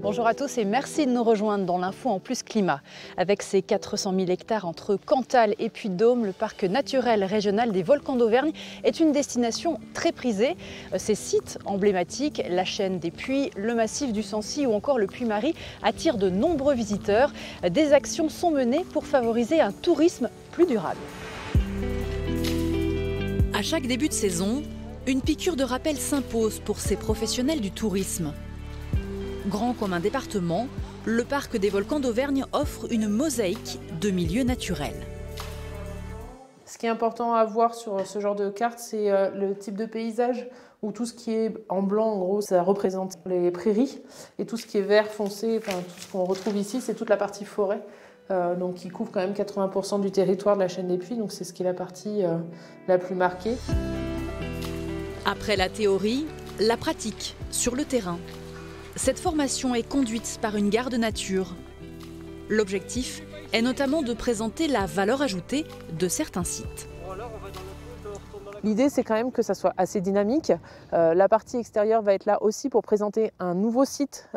Bonjour à tous et merci de nous rejoindre dans l'info en plus climat. Avec ses 400 000 hectares entre Cantal et Puy-de-Dôme, le parc naturel régional des volcans d'Auvergne est une destination très prisée. Ces sites emblématiques, la chaîne des Puys, le massif du Sancy ou encore le Puy-Marie attirent de nombreux visiteurs. Des actions sont menées pour favoriser un tourisme plus durable. À chaque début de saison, une piqûre de rappel s'impose pour ces professionnels du tourisme. Grand comme un département, le parc des volcans d'Auvergne offre une mosaïque de milieux naturels. Ce qui est important à voir sur ce genre de carte, c'est le type de paysage où tout ce qui est en blanc, en gros, ça représente les prairies. Et tout ce qui est vert foncé, enfin, tout ce qu'on retrouve ici, c'est toute la partie forêt. Donc qui couvre quand même 80% du territoire de la chaîne des Puys. Donc c'est ce qui est la partie la plus marquée. Après la théorie, la pratique sur le terrain. Cette formation est conduite par une garde nature. L'objectif est notamment de présenter la valeur ajoutée de certains sites. L'idée, c'est quand même que ça soit assez dynamique. La partie extérieure va être là aussi pour présenter un nouveau site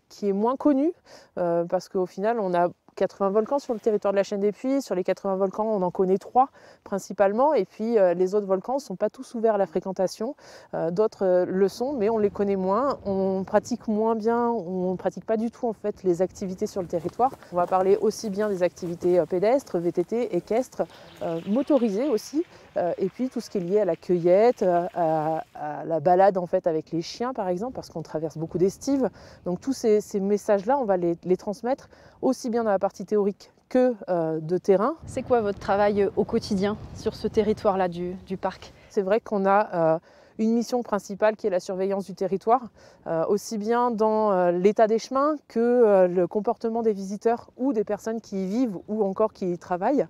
qui est moins connu, parce qu'au final, on a 80 volcans sur le territoire de la chaîne des Puys. Sur les 80 volcans, on en connaît 3 principalement. Et puis les autres volcans ne sont pas tous ouverts à la fréquentation. D'autres le sont, mais on les connaît moins. On pratique moins bien, on ne pratique pas du tout en fait les activités sur le territoire. On va parler aussi bien des activités pédestres, VTT, équestres, motorisées aussi. Et puis tout ce qui est lié à la cueillette, à la balade en fait avec les chiens par exemple, parce qu'on traverse beaucoup d'estives. Donc tous ces messages-là, on va les transmettre aussi bien dans la partie théorique que de terrain. C'est quoi votre travail au quotidien sur ce territoire-là du parc ? C'est vrai qu'on a une mission principale qui est la surveillance du territoire, aussi bien dans l'état des chemins que le comportement des visiteurs ou des personnes qui y vivent ou encore qui y travaillent,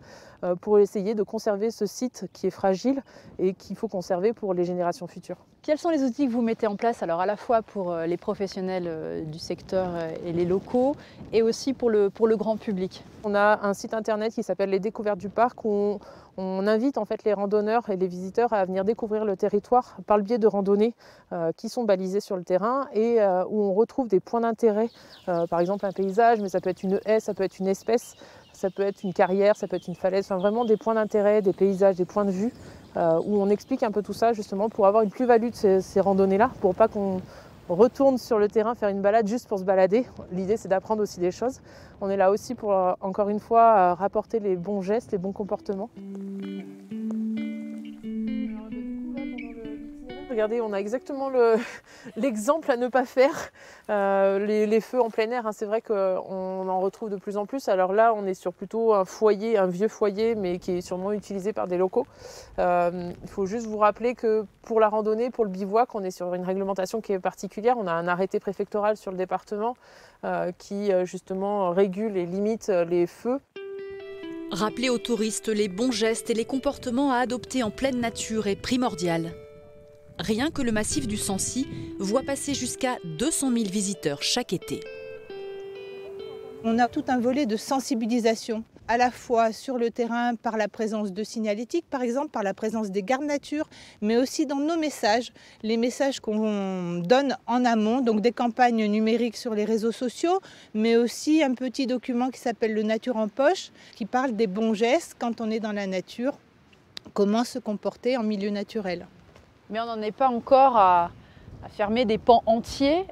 pour essayer de conserver ce site qui est fragile et qu'il faut conserver pour les générations futures. Quels sont les outils que vous mettez en place, alors à la fois pour les professionnels du secteur et les locaux, et aussi pour le grand public ? On a un site internet qui s'appelle Les Découvertes du Parc, où on invite en fait les randonneurs et les visiteurs à venir découvrir le territoire par le biais de randonnées qui sont balisées sur le terrain et où on retrouve des points d'intérêt, par exemple un paysage, mais ça peut être une haie, ça peut être une espèce, ça peut être une carrière, ça peut être une falaise, enfin vraiment des points d'intérêt, des paysages, des points de vue, où on explique un peu tout ça justement pour avoir une plus-value de ces randonnées-là, pour pas qu'on retourne sur le terrain faire une balade juste pour se balader. L'idée, c'est d'apprendre aussi des choses. On est là aussi pour, encore une fois, rapporter les bons gestes, les bons comportements. Regardez, on a exactement l'exemple à ne pas faire. Les feux en plein air, hein, c'est vrai qu'on en retrouve de plus en plus. Alors là, on est sur plutôt un foyer, un vieux foyer, mais qui est sûrement utilisé par des locaux. Il faut juste vous rappeler que pour la randonnée, pour le bivouac, on est sur une réglementation qui est particulière. On a un arrêté préfectoral sur le département qui justement régule et limite les feux. Rappeler aux touristes les bons gestes et les comportements à adopter en pleine nature est primordial. Rien que le massif du Sancy voit passer jusqu'à 200 000 visiteurs chaque été. On a tout un volet de sensibilisation, à la fois sur le terrain par la présence de signalétiques, par exemple, par la présence des gardes nature, mais aussi dans nos messages, les messages qu'on donne en amont, donc des campagnes numériques sur les réseaux sociaux, mais aussi un petit document qui s'appelle le Nature en poche, qui parle des bons gestes quand on est dans la nature, comment se comporter en milieu naturel. Mais on n'en est pas encore à fermer des pans entiers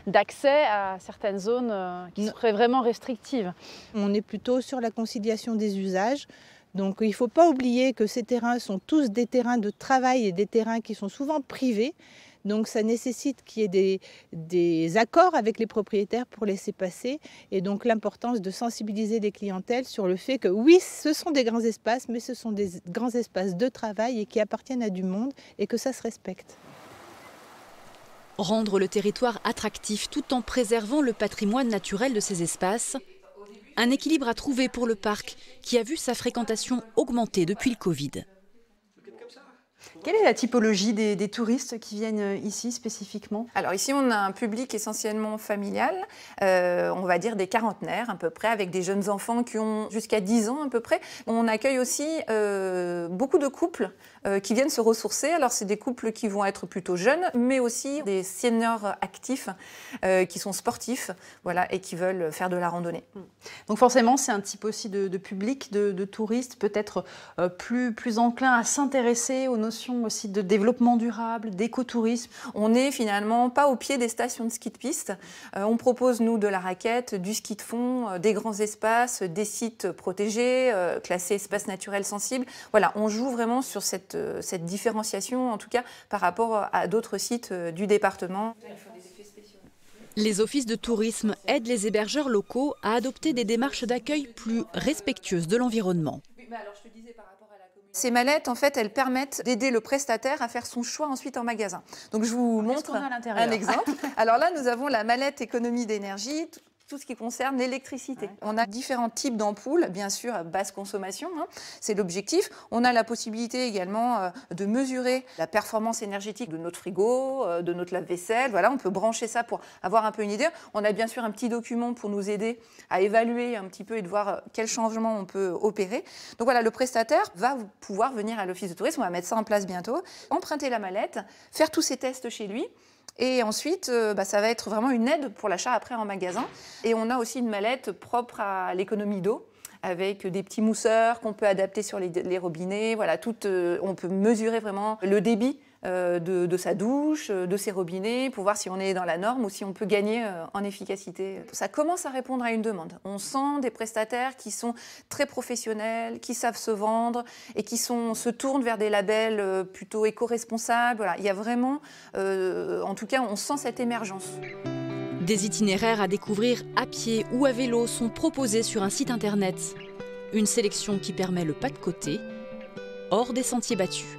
d'accès à certaines zones qui seraient vraiment restrictives. On est plutôt sur la conciliation des usages. Donc il ne faut pas oublier que ces terrains sont tous des terrains de travail et des terrains qui sont souvent privés. Donc ça nécessite qu'il y ait des accords avec les propriétaires pour laisser passer. Et donc l'importance de sensibiliser les clientèles sur le fait que oui, ce sont des grands espaces, mais ce sont des grands espaces de travail et qui appartiennent à du monde et que ça se respecte. Rendre le territoire attractif tout en préservant le patrimoine naturel de ces espaces. Un équilibre à trouver pour le parc qui a vu sa fréquentation augmenter depuis le Covid. Quelle est la typologie des touristes qui viennent ici spécifiquement? Alors ici, on a un public essentiellement familial, on va dire des quarantenaires à peu près, avec des jeunes enfants qui ont jusqu'à 10 ans à peu près. On accueille aussi beaucoup de couples qui viennent se ressourcer. Alors c'est des couples qui vont être plutôt jeunes, mais aussi des seniors actifs qui sont sportifs, voilà, et qui veulent faire de la randonnée. Donc forcément, c'est un type aussi de public, de touristes, peut-être plus enclin à s'intéresser aux notions aussi de développement durable, d'écotourisme. On n'est finalement pas au pied des stations de ski de piste. On propose, nous, de la raquette, du ski de fond, des grands espaces, des sites protégés, classés espaces naturels sensibles. Voilà, on joue vraiment sur cette différenciation, en tout cas par rapport à d'autres sites du département. Les offices de tourisme aident les hébergeurs locaux à adopter des démarches d'accueil plus respectueuses de l'environnement. Ces mallettes, en fait, elles permettent d'aider le prestataire à faire son choix ensuite en magasin. Donc, je vous montre un exemple. Alors là, nous avons la mallette économie d'énergie, tout ce qui concerne l'électricité. On a différents types d'ampoules, bien sûr, à basse consommation, hein, c'est l'objectif. On a la possibilité également de mesurer la performance énergétique de notre frigo, de notre lave-vaisselle. Voilà, on peut brancher ça pour avoir un peu une idée. On a bien sûr un petit document pour nous aider à évaluer un petit peu et de voir quels changements on peut opérer. Donc voilà, le prestataire va pouvoir venir à l'office de tourisme, on va mettre ça en place bientôt, emprunter la mallette, faire tous ces tests chez lui. Et ensuite, ça va être vraiment une aide pour l'achat après en magasin. Et on a aussi une mallette propre à l'économie d'eau, avec des petits mousseurs qu'on peut adapter sur les robinets. Voilà, on peut mesurer vraiment le débit de sa douche, de ses robinets, pour voir si on est dans la norme ou si on peut gagner en efficacité. Ça commence à répondre à une demande. On sent des prestataires qui sont très professionnels, qui savent se vendre et qui se tournent vers des labels plutôt éco-responsables. Voilà, il y a vraiment, en tout cas, on sent cette émergence. Des itinéraires à découvrir à pied ou à vélo sont proposés sur un site internet. Une sélection qui permet le pas de côté, hors des sentiers battus.